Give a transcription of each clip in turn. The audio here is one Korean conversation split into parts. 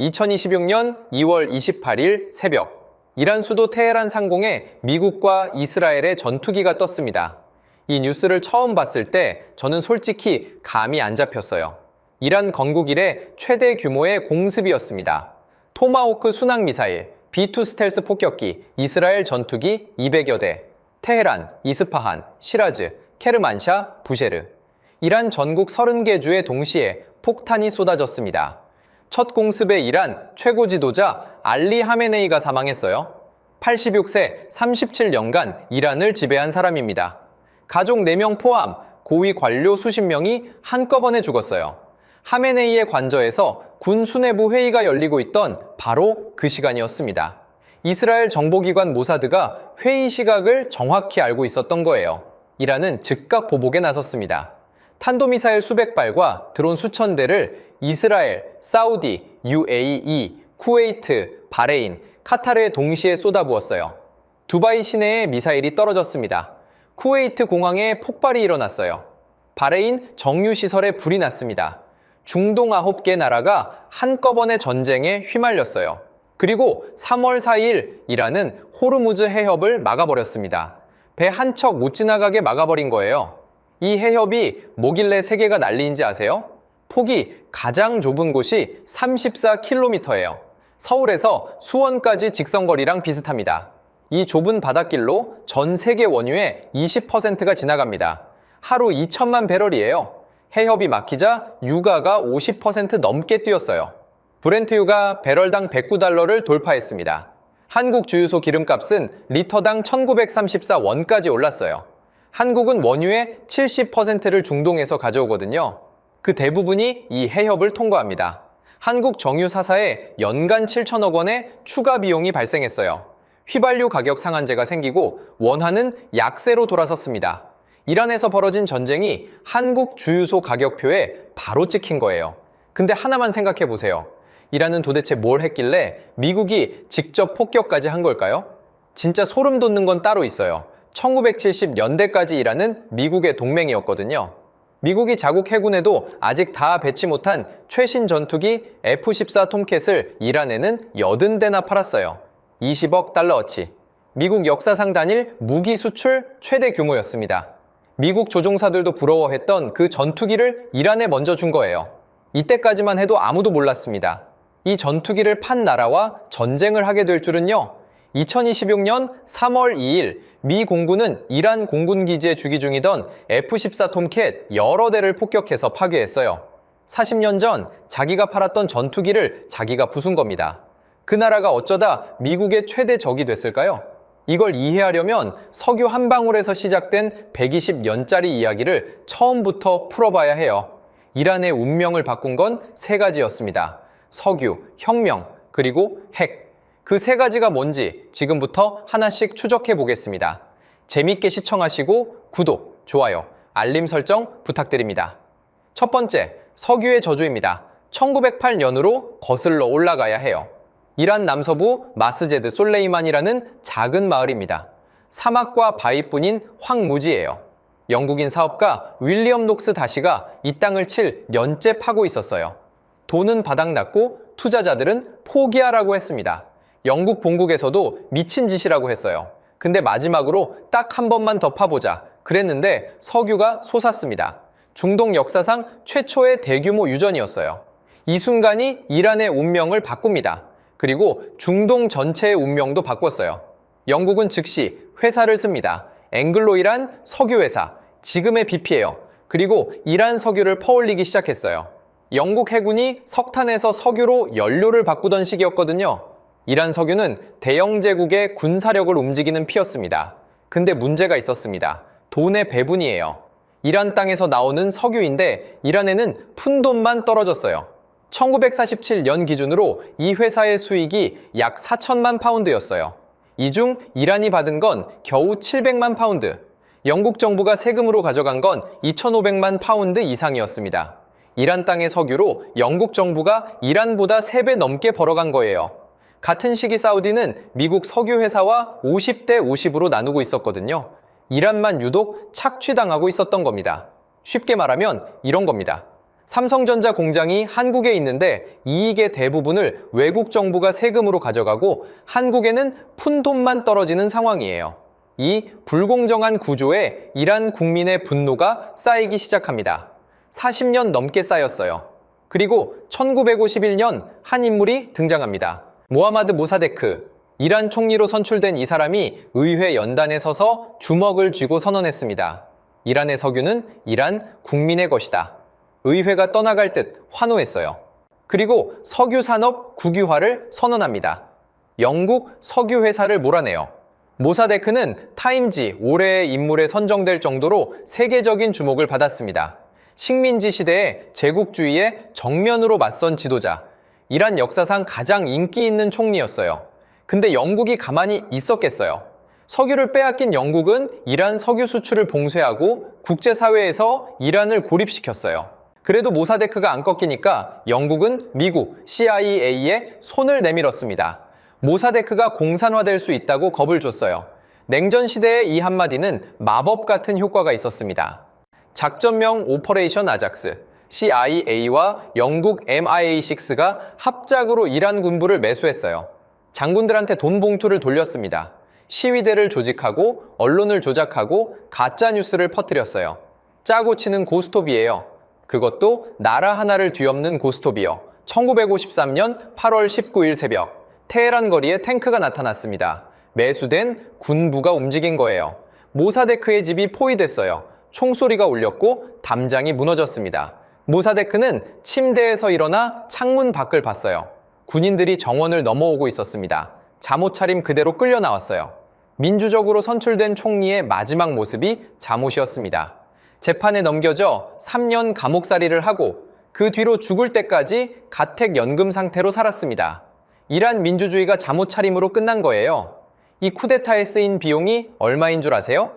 2026년 2월 28일 새벽, 이란 수도 테헤란 상공에 미국과 이스라엘의 전투기가 떴습니다. 이 뉴스를 처음 봤을 때 저는 솔직히 감이 안 잡혔어요. 이란 건국 이래 최대 규모의 공습이었습니다. 토마호크 순항미사일, B2 스텔스 폭격기, 이스라엘 전투기 200여 대, 테헤란, 이스파한, 시라즈, 케르만샤, 부셰르. 이란 전국 30개 주에 동시에 폭탄이 쏟아졌습니다. 첫 공습에 이란 최고 지도자 알리 하메네이가 사망했어요. 86세 37년간 이란을 지배한 사람입니다. 가족 4명 포함 고위 관료 수십 명이 한꺼번에 죽었어요. 하메네이의 관저에서 군 수뇌부 회의가 열리고 있던 바로 그 시간이었습니다. 이스라엘 정보기관 모사드가 회의 시각을 정확히 알고 있었던 거예요. 이란은 즉각 보복에 나섰습니다. 탄도미사일 수백 발과 드론 수천 대를 이스라엘, 사우디, UAE, 쿠웨이트, 바레인, 카타르에 동시에 쏟아부었어요. 두바이 시내에 미사일이 떨어졌습니다. 쿠웨이트 공항에 폭발이 일어났어요. 바레인 정유시설에 불이 났습니다. 중동 9개 나라가 한꺼번에 전쟁에 휘말렸어요. 그리고 3월 4일 이란은 호르무즈 해협을 막아버렸습니다. 배 한 척 못 지나가게 막아버린 거예요. 이 해협이 뭐길래 세계가 난리인지 아세요? 폭이 가장 좁은 곳이 34km예요. 서울에서 수원까지 직선거리랑 비슷합니다. 이 좁은 바닷길로 전 세계 원유의 20%가 지나갑니다. 하루 2천만 배럴이에요. 해협이 막히자 유가가 50% 넘게 뛰었어요. 브렌트유가 배럴당 109달러를 돌파했습니다. 한국 주유소 기름값은 리터당 1934원까지 올랐어요. 한국은 원유의 70%를 중동에서 가져오거든요. 그 대부분이 이 해협을 통과합니다. 한국 정유 4사에 연간 7천억 원의 추가 비용이 발생했어요. 휘발유 가격 상한제가 생기고 원화는 약세로 돌아섰습니다. 이란에서 벌어진 전쟁이 한국 주유소 가격표에 바로 찍힌 거예요. 근데 하나만 생각해 보세요. 이란은 도대체 뭘 했길래 미국이 직접 폭격까지 한 걸까요? 진짜 소름 돋는 건 따로 있어요. 1970년대까지 이란은 미국의 동맹이었거든요. 미국이 자국 해군에도 아직 다 배치 못한 최신 전투기 F-14 톰캣을 이란에는 80대나 팔았어요. 20억 달러어치. 미국 역사상 단일 무기 수출 최대 규모였습니다. 미국 조종사들도 부러워했던 그 전투기를 이란에 먼저 준 거예요. 이때까지만 해도 아무도 몰랐습니다. 이 전투기를 판 나라와 전쟁을 하게 될 줄은요. 2026년 3월 2일 미 공군은 이란 공군 기지에 주기 중이던 F-14 톰캣 여러 대를 폭격해서 파괴했어요. 40년 전 자기가 팔았던 전투기를 자기가 부순 겁니다. 그 나라가 어쩌다 미국의 최대 적이 됐을까요? 이걸 이해하려면 석유 한 방울에서 시작된 120년짜리 이야기를 처음부터 풀어봐야 해요. 이란의 운명을 바꾼 건 3가지였습니다. 석유, 혁명, 그리고 핵. 그 3가지가 뭔지 지금부터 하나씩 추적해 보겠습니다. 재밌게 시청하시고 구독, 좋아요, 알림 설정 부탁드립니다. 첫 번째, 석유의 저주입니다. 1908년으로 거슬러 올라가야 해요. 이란 남서부 마스제드 솔레이만이라는 작은 마을입니다. 사막과 바위뿐인 황무지예요. 영국인 사업가 윌리엄 녹스 다시가 이 땅을 7년째 파고 있었어요. 돈은 바닥났고 투자자들은 포기하라고 했습니다. 영국 본국에서도 미친 짓이라고 했어요. 근데 마지막으로 딱 한 번만 더 파보자 그랬는데 석유가 솟았습니다. 중동 역사상 최초의 대규모 유전이었어요. 이 순간이 이란의 운명을 바꿉니다. 그리고 중동 전체의 운명도 바꿨어요. 영국은 즉시 회사를 씁니다. 앵글로-이란 석유회사, 지금의 BP예요. 그리고 이란 석유를 퍼올리기 시작했어요. 영국 해군이 석탄에서 석유로 연료를 바꾸던 시기였거든요. 이란 석유는 대영 제국의 군사력을 움직이는 피였습니다. 근데 문제가 있었습니다. 돈의 배분이에요. 이란 땅에서 나오는 석유인데 이란에는 푼돈만 떨어졌어요. 1947년 기준으로 이 회사의 수익이 약 4천만 파운드였어요. 이 중 이란이 받은 건 겨우 700만 파운드. 영국 정부가 세금으로 가져간 건 2,500만 파운드 이상이었습니다. 이란 땅의 석유로 영국 정부가 이란보다 3배 넘게 벌어간 거예요. 같은 시기 사우디는 미국 석유회사와 50대 50으로 나누고 있었거든요. 이란만 유독 착취당하고 있었던 겁니다. 쉽게 말하면 이런 겁니다. 삼성전자 공장이 한국에 있는데 이익의 대부분을 외국 정부가 세금으로 가져가고 한국에는 푼돈만 떨어지는 상황이에요. 이 불공정한 구조에 이란 국민의 분노가 쌓이기 시작합니다. 40년 넘게 쌓였어요. 그리고 1951년 한 인물이 등장합니다. 모하마드 모사데크. 이란 총리로 선출된 이 사람이 의회 연단에 서서 주먹을 쥐고 선언했습니다. 이란의 석유는 이란 국민의 것이다. 의회가 떠나갈 듯 환호했어요. 그리고 석유 산업 국유화를 선언합니다. 영국 석유 회사를 몰아내요. 모사데크는 타임지 올해의 인물에 선정될 정도로 세계적인 주목을 받았습니다. 식민지 시대에 제국주의에 정면으로 맞선 지도자, 이란 역사상 가장 인기 있는 총리였어요. 근데 영국이 가만히 있었겠어요? 석유를 빼앗긴 영국은 이란 석유 수출을 봉쇄하고 국제사회에서 이란을 고립시켰어요. 그래도 모사데크가 안 꺾이니까 영국은 미국 CIA에 손을 내밀었습니다. 모사데크가 공산화될 수 있다고 겁을 줬어요. 냉전 시대의 이 한마디는 마법 같은 효과가 있었습니다. 작전명 오퍼레이션 아작스, CIA와 영국 MI6가 합작으로 이란 군부를 매수했어요. 장군들한테 돈 봉투를 돌렸습니다. 시위대를 조직하고 언론을 조작하고 가짜뉴스를 퍼뜨렸어요. 짜고 치는 고스톱이에요. 그것도 나라 하나를 뒤엎는 고스톱이요. 1953년 8월 19일 새벽, 테헤란 거리에 탱크가 나타났습니다. 매수된 군부가 움직인 거예요. 모사데크의 집이 포위됐어요. 총소리가 울렸고 담장이 무너졌습니다. 모사데크는 침대에서 일어나 창문 밖을 봤어요. 군인들이 정원을 넘어오고 있었습니다. 잠옷 차림 그대로 끌려 나왔어요. 민주적으로 선출된 총리의 마지막 모습이 잠옷이었습니다. 재판에 넘겨져 3년 감옥살이를 하고 그 뒤로 죽을 때까지 가택연금 상태로 살았습니다. 이란 민주주의가 잠옷 차림으로 끝난 거예요. 이 쿠데타에 쓰인 비용이 얼마인 줄 아세요?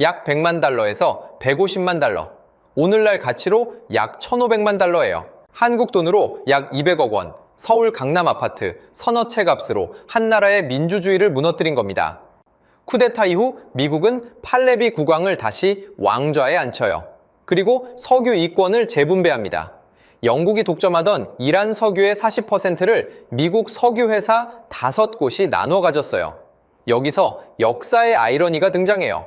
약 100만 달러에서 150만 달러. 오늘날 가치로 약 1,500만 달러예요. 한국 돈으로 약 200억 원. 서울 강남 아파트 서너 채 값으로 한 나라의 민주주의를 무너뜨린 겁니다. 쿠데타 이후 미국은 팔레비 국왕을 다시 왕좌에 앉혀요. 그리고 석유 이권을 재분배합니다. 영국이 독점하던 이란 석유의 40%를 미국 석유회사 5곳이 나눠 가졌어요. 여기서 역사의 아이러니가 등장해요.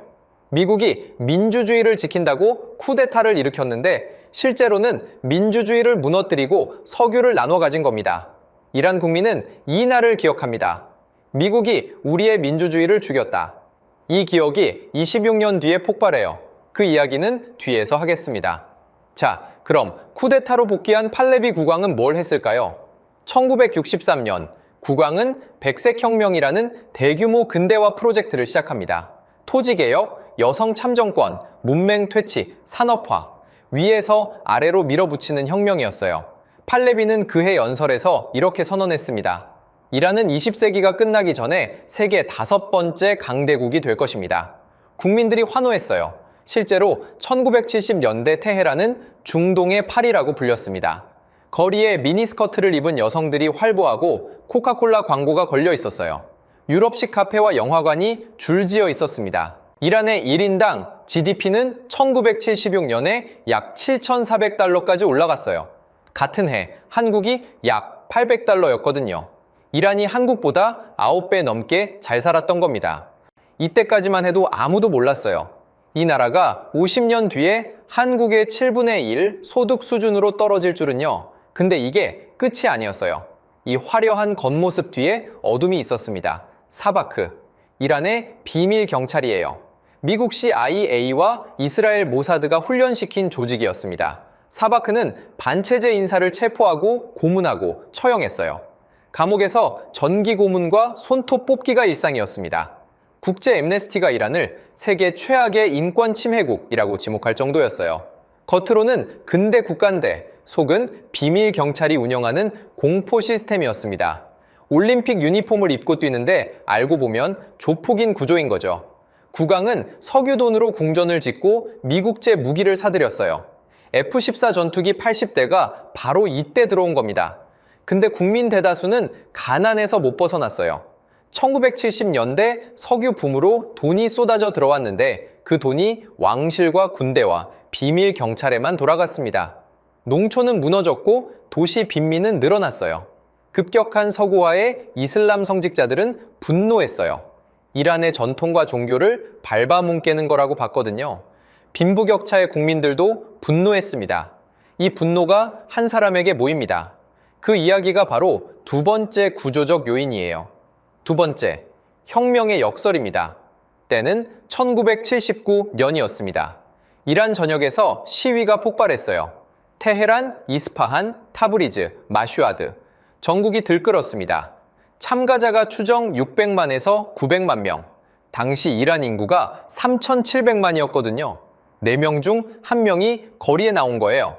미국이 민주주의를 지킨다고 쿠데타를 일으켰는데 실제로는 민주주의를 무너뜨리고 석유를 나눠 가진 겁니다. 이란 국민은 이 날을 기억합니다. 미국이 우리의 민주주의를 죽였다. 이 기억이 26년 뒤에 폭발해요. 그 이야기는 뒤에서 하겠습니다. 자, 그럼 쿠데타로 복귀한 팔레비 국왕은 뭘 했을까요? 1963년 국왕은 백색혁명이라는 대규모 근대화 프로젝트를 시작합니다. 토지개혁, 여성 참정권, 문맹 퇴치, 산업화, 위에서 아래로 밀어붙이는 혁명이었어요. 팔레비는 그해 연설에서 이렇게 선언했습니다. 이란은 20세기가 끝나기 전에 세계 5번째 강대국이 될 것입니다. 국민들이 환호했어요. 실제로 1970년대 테헤란은 중동의 파리라고 불렸습니다. 거리에 미니스커트를 입은 여성들이 활보하고 코카콜라 광고가 걸려 있었어요. 유럽식 카페와 영화관이 줄지어 있었습니다. 이란의 1인당 GDP는 1976년에 약 7,400달러까지 올라갔어요. 같은 해 한국이 약 800달러였거든요. 이란이 한국보다 9배 넘게 잘 살았던 겁니다. 이때까지만 해도 아무도 몰랐어요. 이 나라가 50년 뒤에 한국의 7분의 1 소득 수준으로 떨어질 줄은요. 근데 이게 끝이 아니었어요. 이 화려한 겉모습 뒤에 어둠이 있었습니다. 사바크, 이란의 비밀 경찰이에요. 미국 CIA와 이스라엘 모사드가 훈련시킨 조직이었습니다. 사바크는 반체제 인사를 체포하고 고문하고 처형했어요. 감옥에서 전기 고문과 손톱 뽑기가 일상이었습니다. 국제 엠네스티가 이란을 세계 최악의 인권 침해국이라고 지목할 정도였어요. 겉으로는 근대 국가인데 속은 비밀 경찰이 운영하는 공포 시스템이었습니다. 올림픽 유니폼을 입고 뛰는데 알고 보면 조폭인 구조인 거죠. 국왕은 석유돈으로 궁전을 짓고 미국제 무기를 사들였어요. F-14 전투기 80대가 바로 이때 들어온 겁니다. 근데 국민 대다수는 가난에서 못 벗어났어요. 1970년대 석유 붐으로 돈이 쏟아져 들어왔는데 그 돈이 왕실과 군대와 비밀 경찰에만 돌아갔습니다. 농촌은 무너졌고 도시 빈민은 늘어났어요. 급격한 서구화에 이슬람 성직자들은 분노했어요. 이란의 전통과 종교를 밟아뭉개는 거라고 봤거든요. 빈부격차의 국민들도 분노했습니다. 이 분노가 한 사람에게 모입니다. 그 이야기가 바로 두 번째 구조적 요인이에요. 두 번째, 혁명의 역설입니다. 때는 1979년이었습니다. 이란 전역에서 시위가 폭발했어요. 테헤란, 이스파한, 타브리즈, 마슈아드. 전국이 들끓었습니다. 참가자가 추정 600만에서 900만 명. 당시 이란 인구가 3,700만이었거든요. 4명 중 1명이 거리에 나온 거예요.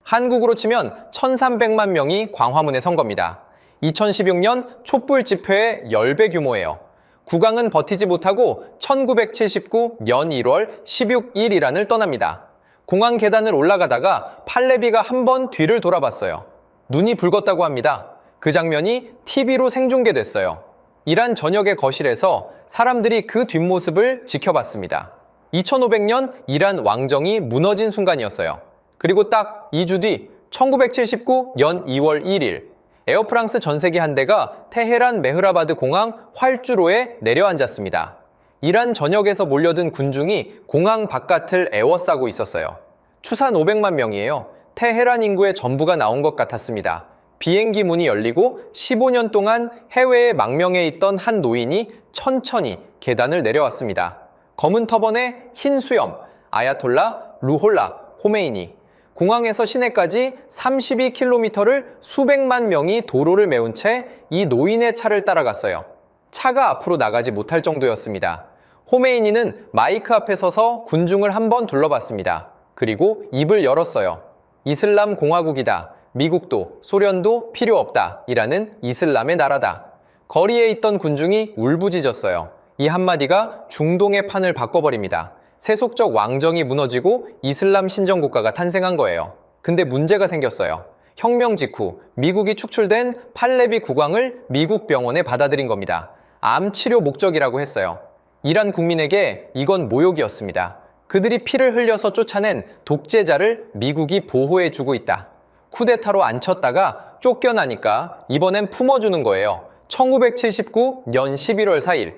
한국으로 치면 1,300만 명이 광화문에 선 겁니다. 2016년 촛불 집회의 10배 규모예요. 국왕은 버티지 못하고 1979년 1월 16일 이란을 떠납니다. 공항 계단을 올라가다가 팔레비가 한 번 뒤를 돌아봤어요. 눈이 붉었다고 합니다. 그 장면이 TV로 생중계됐어요. 이란 전역의 거실에서 사람들이 그 뒷모습을 지켜봤습니다. 2500년 이란 왕정이 무너진 순간이었어요. 그리고 딱 2주 뒤 1979년 2월 1일 에어프랑스 전세기 한 대가 테헤란 메흐라바드 공항 활주로에 내려앉았습니다. 이란 전역에서 몰려든 군중이 공항 바깥을 에워싸고 있었어요. 추산 500만 명이에요. 테헤란 인구의 전부가 나온 것 같았습니다. 비행기 문이 열리고 15년 동안 해외에 망명해 있던 한 노인이 천천히 계단을 내려왔습니다. 검은 터번에 흰 수염, 아야톨라 루홀라 호메이니. 공항에서 시내까지 32km를 수백만 명이 도로를 메운 채 이 노인의 차를 따라갔어요. 차가 앞으로 나가지 못할 정도였습니다. 호메이니는 마이크 앞에 서서 군중을 한번 둘러봤습니다. 그리고 입을 열었어요. 이슬람 공화국이다. 미국도 소련도 필요 없다. 이라는 이슬람의 나라다. 거리에 있던 군중이 울부짖었어요. 이 한마디가 중동의 판을 바꿔버립니다. 세속적 왕정이 무너지고 이슬람 신정국가가 탄생한 거예요. 근데 문제가 생겼어요. 혁명 직후 미국이 축출된 팔레비 국왕을 미국 병원에 받아들인 겁니다. 암 치료 목적이라고 했어요. 이란 국민에게 이건 모욕이었습니다. 그들이 피를 흘려서 쫓아낸 독재자를 미국이 보호해주고 있다. 쿠데타로 앉혔다가 쫓겨나니까 이번엔 품어주는 거예요. 1979년 11월 4일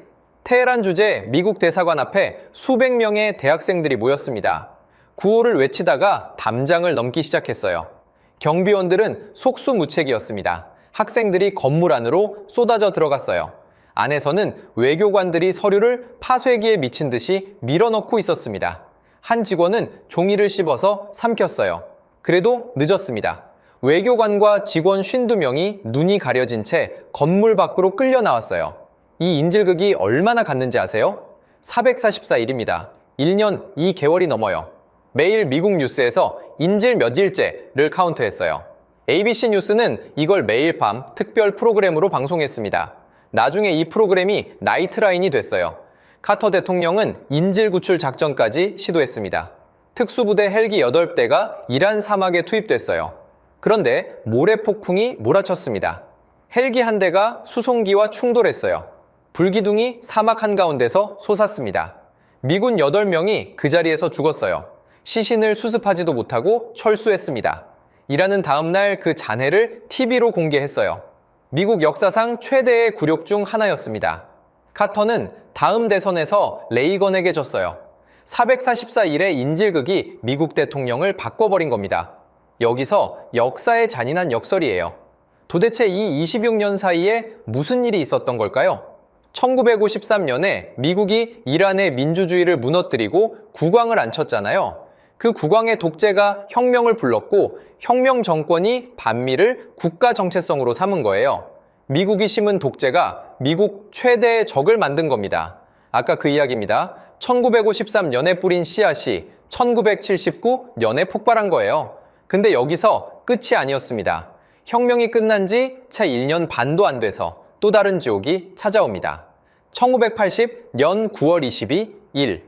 테헤란 주재 미국 대사관 앞에 수백 명의 대학생들이 모였습니다. 구호를 외치다가 담장을 넘기 시작했어요. 경비원들은 속수무책이었습니다. 학생들이 건물 안으로 쏟아져 들어갔어요. 안에서는 외교관들이 서류를 파쇄기에 미친 듯이 밀어넣고 있었습니다. 한 직원은 종이를 씹어서 삼켰어요. 그래도 늦었습니다. 외교관과 직원 52명이 눈이 가려진 채 건물 밖으로 끌려 나왔어요. 이 인질극이 얼마나 갔는지 아세요? 444일입니다. 1년 2개월이 넘어요. 매일 미국 뉴스에서 인질 몇일째를 카운트했어요. ABC 뉴스는 이걸 매일 밤 특별 프로그램으로 방송했습니다. 나중에 이 프로그램이 나이트라인이 됐어요. 카터 대통령은 인질 구출 작전까지 시도했습니다. 특수부대 헬기 8대가 이란 사막에 투입됐어요. 그런데 모래폭풍이 몰아쳤습니다. 헬기 한 대가 수송기와 충돌했어요. 불기둥이 사막 한가운데서 솟았습니다. 미군 8명이 그 자리에서 죽었어요. 시신을 수습하지도 못하고 철수했습니다. 이란은 다음날 그 잔해를 TV로 공개했어요. 미국 역사상 최대의 굴욕 중 하나였습니다. 카터는 다음 대선에서 레이건에게 졌어요. 444일의 인질극이 미국 대통령을 바꿔버린 겁니다. 여기서 역사의 잔인한 역설이에요. 도대체 이 26년 사이에 무슨 일이 있었던 걸까요? 1953년에 미국이 이란의 민주주의를 무너뜨리고 국왕을 앉혔잖아요. 그 국왕의 독재가 혁명을 불렀고 혁명 정권이 반미를 국가 정체성으로 삼은 거예요. 미국이 심은 독재가 미국 최대의 적을 만든 겁니다. 아까 그 이야기입니다. 1953년에 뿌린 씨앗이 1979년에 폭발한 거예요. 근데 여기서 끝이 아니었습니다. 혁명이 끝난 지 채 1년 반도 안 돼서 또 다른 지옥이 찾아옵니다. 1980년 9월 22일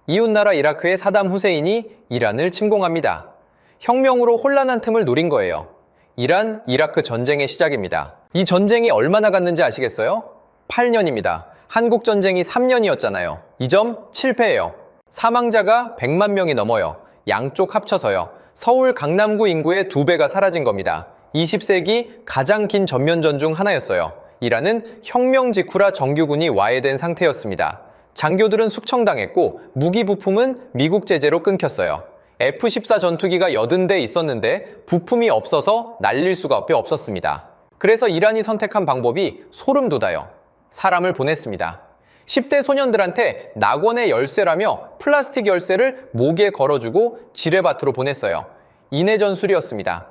이웃나라 이라크의 사담 후세인이 이란을 침공합니다. 혁명으로 혼란한 틈을 노린 거예요. 이란, 이라크 전쟁의 시작입니다. 이 전쟁이 얼마나 갔는지 아시겠어요? 8년입니다. 한국 전쟁이 3년이었잖아요. 이 점 실패예요. 사망자가 100만 명이 넘어요. 양쪽 합쳐서요. 서울 강남구 인구의 2배가 사라진 겁니다. 20세기 가장 긴 전면전 중 하나였어요. 이란은 혁명 직후라 정규군이 와해된 상태였습니다. 장교들은 숙청당했고 무기 부품은 미국 제재로 끊겼어요. F-14 전투기가 80대 있었는데 부품이 없어서 날릴 수가 없었습니다. 그래서 이란이 선택한 방법이 소름 돋아요. 사람을 보냈습니다. 10대 소년들한테 낙원의 열쇠라며 플라스틱 열쇠를 목에 걸어주고 지뢰밭으로 보냈어요. 인해 전술이었습니다.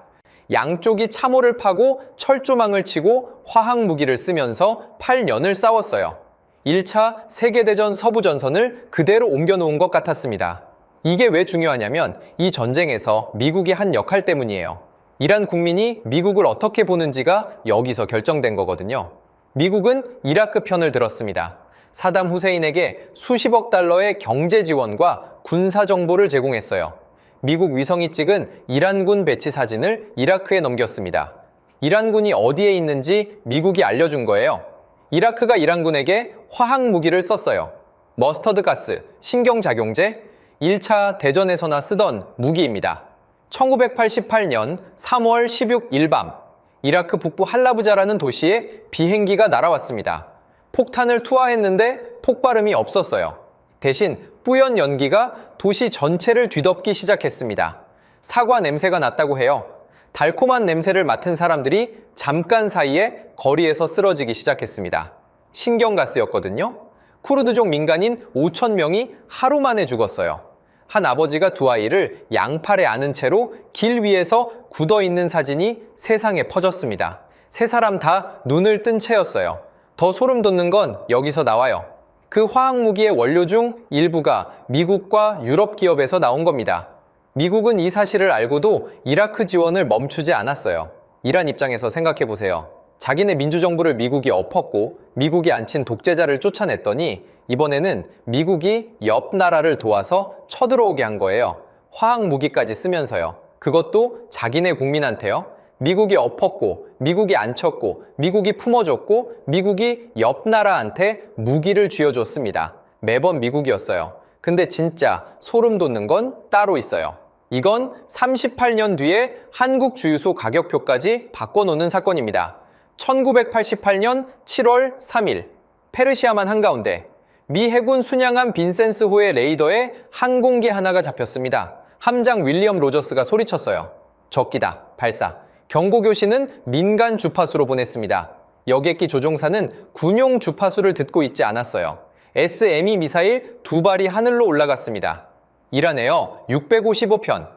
양쪽이 참호를 파고 철조망을 치고 화학무기를 쓰면서 8년을 싸웠어요. 1차 세계대전 서부전선을 그대로 옮겨놓은 것 같았습니다. 이게 왜 중요하냐면 이 전쟁에서 미국이 한 역할 때문이에요. 이란 국민이 미국을 어떻게 보는지가 여기서 결정된 거거든요. 미국은 이라크 편을 들었습니다. 사담 후세인에게 수십억 달러의 경제 지원과 군사 정보를 제공했어요. 미국 위성이 찍은 이란군 배치 사진을 이라크에 넘겼습니다. 이란군이 어디에 있는지 미국이 알려준 거예요. 이라크가 이란군에게 화학무기를 썼어요. 머스터드 가스, 신경작용제, 1차 대전에서나 쓰던 무기입니다. 1988년 3월 16일 밤, 이라크 북부 할라부자라는 도시에 비행기가 날아왔습니다. 폭탄을 투하했는데 폭발음이 없었어요. 대신 뿌연 연기가 도시 전체를 뒤덮기 시작했습니다. 사과 냄새가 났다고 해요. 달콤한 냄새를 맡은 사람들이 잠깐 사이에 거리에서 쓰러지기 시작했습니다. 신경가스였거든요. 쿠르드족 민간인 5,000명이 하루 만에 죽었어요. 한 아버지가 두 아이를 양팔에 안은 채로 길 위에서 굳어있는 사진이 세상에 퍼졌습니다. 세 사람 다 눈을 뜬 채였어요. 더 소름 돋는 건 여기서 나와요. 그 화학무기의 원료 중 일부가 미국과 유럽 기업에서 나온 겁니다. 미국은 이 사실을 알고도 이라크 지원을 멈추지 않았어요. 이란 입장에서 생각해보세요. 자기네 민주정부를 미국이 엎었고 미국이 앉힌 독재자를 쫓아냈더니 이번에는 미국이 옆 나라를 도와서 쳐들어오게 한 거예요. 화학무기까지 쓰면서요. 그것도 자기네 국민한테요. 미국이 엎었고 미국이 앉혔고 미국이 품어줬고 미국이 옆 나라한테 무기를 쥐어줬습니다. 매번 미국이었어요. 근데 진짜 소름 돋는 건 따로 있어요. 이건 38년 뒤에 한국 주유소 가격표까지 바꿔놓는 사건입니다. 1988년 7월 3일 페르시아만 한가운데 미 해군 순양함 빈센스호의 레이더에 항공기 하나가 잡혔습니다. 함장 윌리엄 로저스가 소리쳤어요. 적기다, 발사. 경고교신은 민간 주파수로 보냈습니다. 여객기 조종사는 군용 주파수를 듣고 있지 않았어요. SME 미사일 2발이 하늘로 올라갔습니다. 이란에어 655편,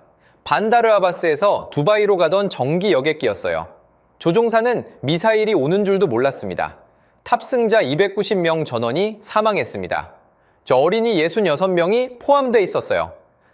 반다르 아바스에서 두바이로 가던 정기 여객기였어요. 조종사는 미사일이 오는 줄도 몰랐습니다. 탑승자 290명 전원이 사망했습니다. 저 어린이 66명이 포함되어 있었어요.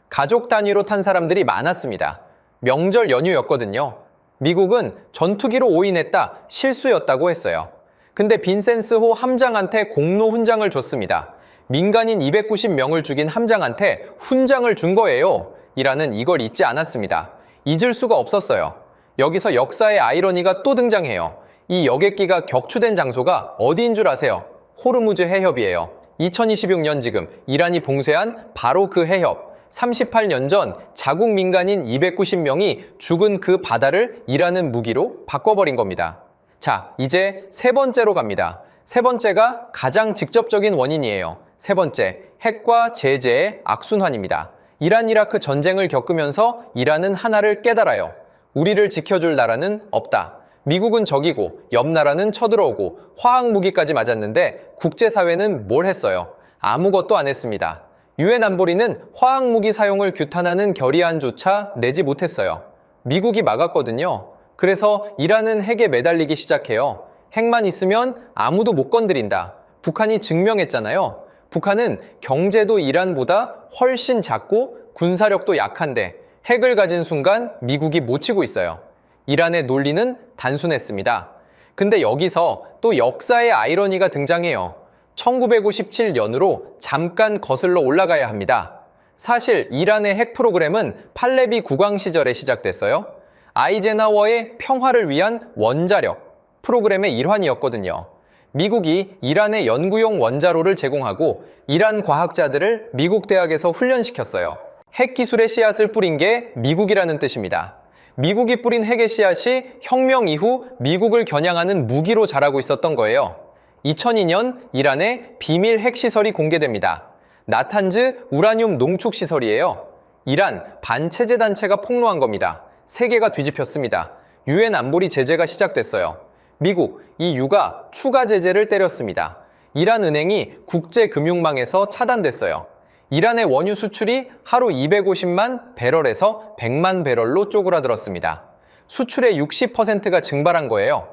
가족 단위로 탄 사람들이 많았습니다. 명절 연휴였거든요. 미국은 전투기로 오인했다, 실수였다고 했어요. 근데 빈센스호 함장한테 공로 훈장을 줬습니다. 민간인 290명을 죽인 함장한테 훈장을 준 거예요. 이란은 이걸 잊지 않았습니다. 잊을 수가 없었어요. 여기서 역사의 아이러니가 또 등장해요. 이 여객기가 격추된 장소가 어디인 줄 아세요? 호르무즈 해협이에요. 2026년 지금 이란이 봉쇄한 바로 그 해협. 38년 전 자국 민간인 290명이 죽은 그 바다를 이란은 무기로 바꿔버린 겁니다. 자, 이제 세 번째로 갑니다. 세 번째가 가장 직접적인 원인이에요. 세 번째, 핵과 제재의 악순환입니다. 이란-이라크 전쟁을 겪으면서 이란은 하나를 깨달아요. 우리를 지켜줄 나라는 없다. 미국은 적이고 옆 나라는 쳐들어오고 화학무기까지 맞았는데 국제사회는 뭘 했어요? 아무것도 안 했습니다. 유엔 안보리는 화학무기 사용을 규탄하는 결의안조차 내지 못했어요. 미국이 막았거든요. 그래서 이란은 핵에 매달리기 시작해요. 핵만 있으면 아무도 못 건드린다. 북한이 증명했잖아요. 북한은 경제도 이란보다 훨씬 작고 군사력도 약한데 핵을 가진 순간 미국이 못 치고 있어요. 이란의 논리는 단순했습니다. 근데 여기서 또 역사의 아이러니가 등장해요. 1957년으로 잠깐 거슬러 올라가야 합니다. 사실 이란의 핵 프로그램은 팔레비 국왕 시절에 시작됐어요. 아이젠하워의 평화를 위한 원자력 프로그램의 일환이었거든요. 미국이 이란에 연구용 원자로를 제공하고 이란 과학자들을 미국 대학에서 훈련시켰어요. 핵기술의 씨앗을 뿌린 게 미국이라는 뜻입니다. 미국이 뿌린 핵의 씨앗이 혁명 이후 미국을 겨냥하는 무기로 자라고 있었던 거예요. 2002년 이란의 비밀 핵시설이 공개됩니다. 나탄즈 우라늄 농축시설이에요. 이란 반체제 단체가 폭로한 겁니다. 세계가 뒤집혔습니다. 유엔 안보리 제재가 시작됐어요. 미국, EU가 추가 제재를 때렸습니다. 이란 은행이 국제금융망에서 차단됐어요. 이란의 원유 수출이 하루 250만 배럴에서 100만 배럴로 쪼그라들었습니다. 수출의 60%가 증발한 거예요.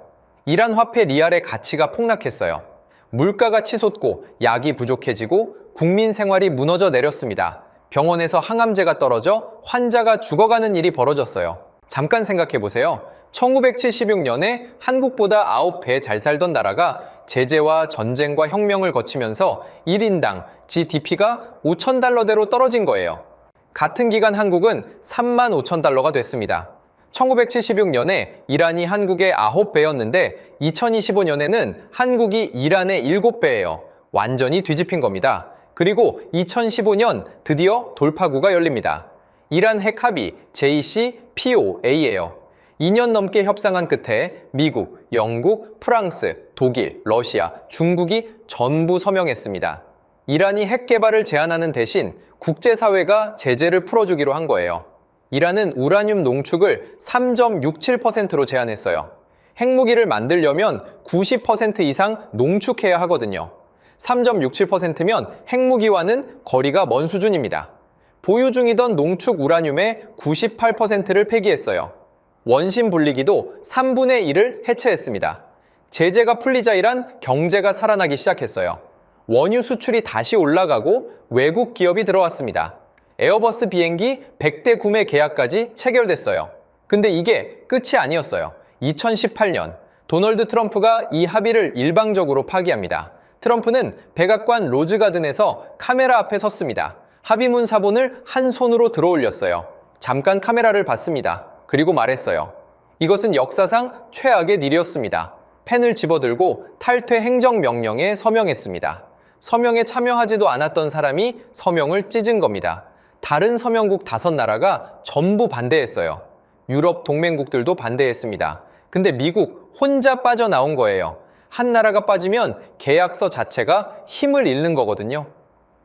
이란 화폐 리알의 가치가 폭락했어요. 물가가 치솟고 약이 부족해지고 국민 생활이 무너져 내렸습니다. 병원에서 항암제가 떨어져 환자가 죽어가는 일이 벌어졌어요. 잠깐 생각해 보세요. 1976년에 한국보다 9배 잘 살던 나라가 제재와 전쟁과 혁명을 거치면서 1인당 GDP가 5,000달러대로 떨어진 거예요. 같은 기간 한국은 35,000달러가 됐습니다. 1976년에 이란이 한국의 9배였는데 2025년에는 한국이 이란의 7배예요. 완전히 뒤집힌 겁니다. 그리고 2015년 드디어 돌파구가 열립니다. 이란 핵 합의 JCPOA예요. 2년 넘게 협상한 끝에 미국, 영국, 프랑스, 독일, 러시아, 중국이 전부 서명했습니다. 이란이 핵 개발을 제한하는 대신 국제사회가 제재를 풀어주기로 한 거예요. 이란은 우라늄 농축을 3.67%로 제한했어요. 핵무기를 만들려면 90% 이상 농축해야 하거든요. 3.67%면 핵무기와는 거리가 먼 수준입니다. 보유 중이던 농축 우라늄의 98%를 폐기했어요. 원심 분리기도 3분의 1을 해체했습니다. 제재가 풀리자 이란 경제가 살아나기 시작했어요. 원유 수출이 다시 올라가고 외국 기업이 들어왔습니다. 에어버스 비행기 100대 구매 계약까지 체결됐어요. 근데 이게 끝이 아니었어요. 2018년 도널드 트럼프가 이 합의를 일방적으로 파기합니다. 트럼프는 백악관 로즈가든에서 카메라 앞에 섰습니다. 합의문 사본을 한 손으로 들어올렸어요. 잠깐 카메라를 봤습니다. 그리고 말했어요. 이것은 역사상 최악의 일이었습니다. 펜을 집어들고 탈퇴 행정명령에 서명했습니다. 서명에 참여하지도 않았던 사람이 서명을 찢은 겁니다. 다른 서명국 5나라가 전부 반대했어요. 유럽 동맹국들도 반대했습니다. 근데 미국 혼자 빠져나온 거예요. 한 나라가 빠지면 계약서 자체가 힘을 잃는 거거든요.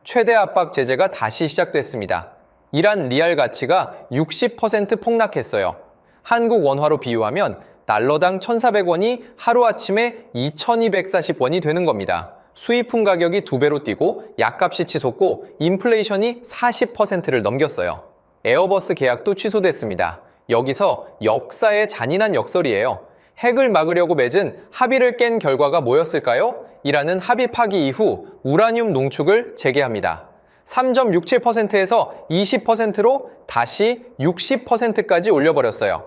최대 압박 제재가 다시 시작됐습니다. 이란 리알 가치가 60% 폭락했어요. 한국 원화로 비유하면 달러당 1,400원이 하루아침에 2,240원이 되는 겁니다. 수입품 가격이 2배로 뛰고 약값이 치솟고 인플레이션이 40%를 넘겼어요. 에어버스 계약도 취소됐습니다. 여기서 역사의 잔인한 역설이에요. 핵을 막으려고 맺은 합의를 깬 결과가 뭐였을까요? 이란은 합의 파기 이후 우라늄 농축을 재개합니다. 3.67%에서 20%로 다시 60%까지 올려버렸어요.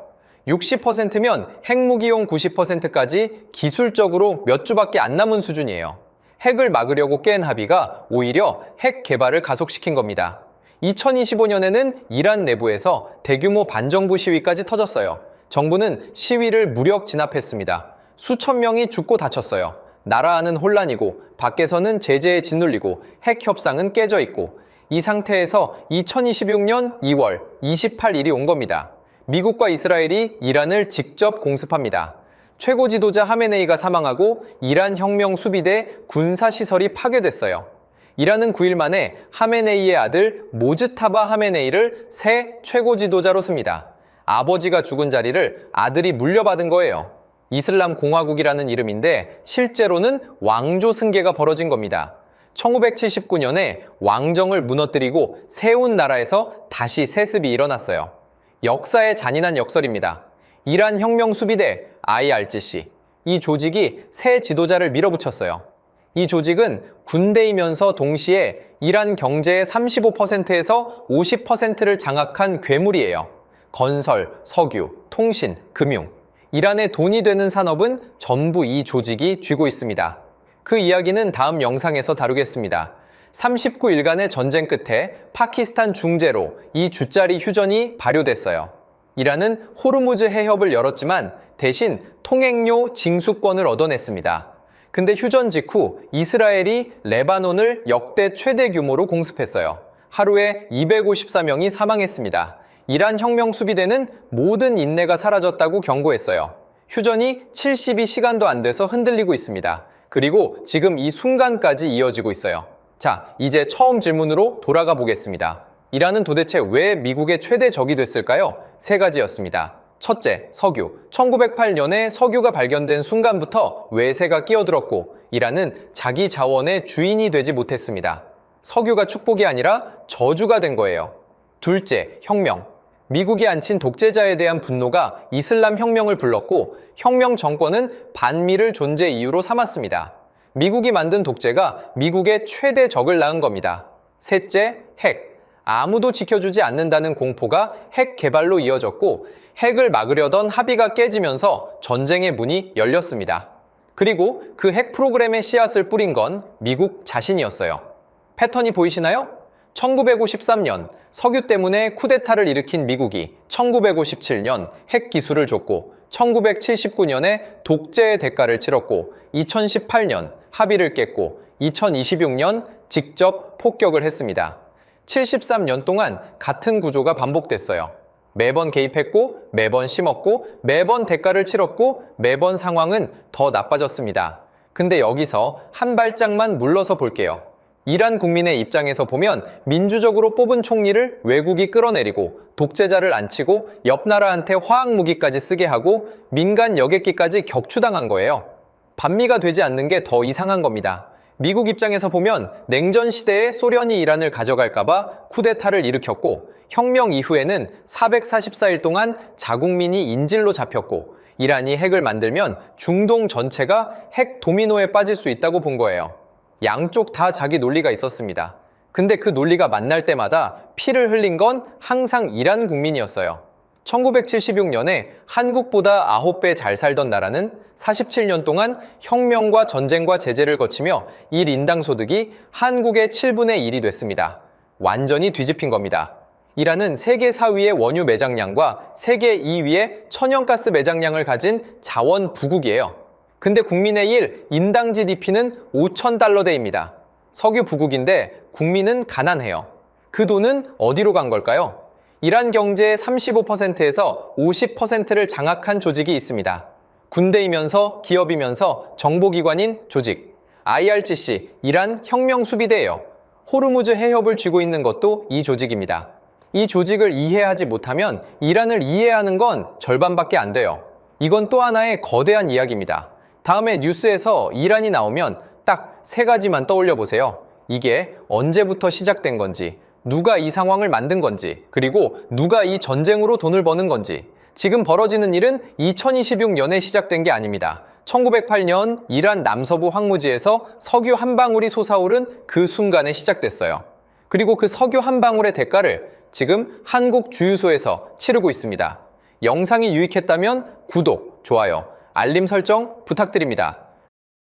60%면 핵무기용 90%까지 기술적으로 몇 주밖에 안 남은 수준이에요. 핵을 막으려고 깬 합의가 오히려 핵 개발을 가속시킨 겁니다. 2025년에는 이란 내부에서 대규모 반정부 시위까지 터졌어요. 정부는 시위를 무력 진압했습니다. 수천 명이 죽고 다쳤어요. 나라 안은 혼란이고 밖에서는 제재에 짓눌리고 핵 협상은 깨져 있고 이 상태에서 2026년 2월 28일이 온 겁니다. 미국과 이스라엘이 이란을 직접 공습합니다. 최고 지도자 하메네이가 사망하고 이란 혁명 수비대 군사시설이 파괴됐어요. 이란은 9일 만에 하메네이의 아들 모즈타바 하메네이를 새 최고 지도자로 씁니다. 아버지가 죽은 자리를 아들이 물려받은 거예요. 이슬람 공화국이라는 이름인데 실제로는 왕조 승계가 벌어진 겁니다. 1979년에 왕정을 무너뜨리고 세운 나라에서 다시 세습이 일어났어요. 역사의 잔인한 역설입니다. 이란 혁명 수비대 IRGC, 이 조직이 새 지도자를 밀어붙였어요. 이 조직은 군대이면서 동시에 이란 경제의 35%에서 50%를 장악한 괴물이에요. 건설, 석유, 통신, 금융. 이란의 돈이 되는 산업은 전부 이 조직이 쥐고 있습니다. 그 이야기는 다음 영상에서 다루겠습니다. 39일간의 전쟁 끝에 파키스탄 중재로 이 주짜리 휴전이 발효됐어요. 이란은 호르무즈 해협을 열었지만 대신 통행료 징수권을 얻어냈습니다. 근데 휴전 직후 이스라엘이 레바논을 역대 최대 규모로 공습했어요. 하루에 254명이 사망했습니다. 이란 혁명 수비대는 모든 인내가 사라졌다고 경고했어요. 휴전이 72시간도 안 돼서 흔들리고 있습니다. 그리고 지금 이 순간까지 이어지고 있어요. 자, 이제 처음 질문으로 돌아가 보겠습니다. 이란은 도대체 왜 미국의 최대 적이 됐을까요? 세 가지였습니다. 첫째, 석유. 1908년에 석유가 발견된 순간부터 외세가 끼어들었고 이란은 자기 자원의 주인이 되지 못했습니다. 석유가 축복이 아니라 저주가 된 거예요. 둘째, 혁명. 미국이 앉힌 독재자에 대한 분노가 이슬람 혁명을 불렀고 혁명 정권은 반미를 존재 이유로 삼았습니다. 미국이 만든 독재가 미국의 최대 적을 낳은 겁니다. 셋째, 핵. 아무도 지켜주지 않는다는 공포가 핵 개발로 이어졌고 핵을 막으려던 합의가 깨지면서 전쟁의 문이 열렸습니다. 그리고 그 핵 프로그램의 씨앗을 뿌린 건 미국 자신이었어요. 패턴이 보이시나요? 1953년 석유 때문에 쿠데타를 일으킨 미국이 1957년 핵 기술을 줬고 1979년에 독재의 대가를 치렀고 2018년 합의를 깼고 2026년 직접 폭격을 했습니다. 73년 동안 같은 구조가 반복됐어요. 매번 개입했고 매번 심었고 매번 대가를 치렀고 매번 상황은 더 나빠졌습니다. 근데 여기서 한 발짝만 물러서 볼게요. 이란 국민의 입장에서 보면 민주적으로 뽑은 총리를 외국이 끌어내리고 독재자를 앉히고 옆 나라한테 화학무기까지 쓰게 하고 민간 여객기까지 격추당한 거예요. 반미가 되지 않는 게 더 이상한 겁니다. 미국 입장에서 보면 냉전 시대에 소련이 이란을 가져갈까봐 쿠데타를 일으켰고 혁명 이후에는 444일 동안 자국민이 인질로 잡혔고 이란이 핵을 만들면 중동 전체가 핵 도미노에 빠질 수 있다고 본 거예요. 양쪽 다 자기 논리가 있었습니다. 근데 그 논리가 만날 때마다 피를 흘린 건 항상 이란 국민이었어요. 1976년에 한국보다 9배 잘 살던 나라는 47년 동안 혁명과 전쟁과 제재를 거치며 1인당 소득이 한국의 7분의 1이 됐습니다. 완전히 뒤집힌 겁니다. 이란은 세계 4위의 원유 매장량과 세계 2위의 천연가스 매장량을 가진 자원 부국이에요. 근데 국민의 1, 인당 GDP는 5,000달러대입니다. 석유 부국인데 국민은 가난해요. 그 돈은 어디로 간 걸까요? 이란 경제의 35%에서 50%를 장악한 조직이 있습니다. 군대이면서 기업이면서 정보기관인 조직. IRGC, 이란 혁명수비대예요. 호르무즈 해협을 쥐고 있는 것도 이 조직입니다. 이 조직을 이해하지 못하면 이란을 이해하는 건 절반밖에 안 돼요. 이건 또 하나의 거대한 이야기입니다. 다음에 뉴스에서 이란이 나오면 딱 세 가지만 떠올려 보세요. 이게 언제부터 시작된 건지, 누가 이 상황을 만든 건지, 그리고 누가 이 전쟁으로 돈을 버는 건지. 지금 벌어지는 일은 2026년에 시작된 게 아닙니다. 1908년 이란 남서부 황무지에서 석유 한 방울이 솟아오른 그 순간에 시작됐어요. 그리고 그 석유 한 방울의 대가를 지금 한국 주유소에서 치르고 있습니다. 영상이 유익했다면 구독, 좋아요, 알림 설정 부탁드립니다.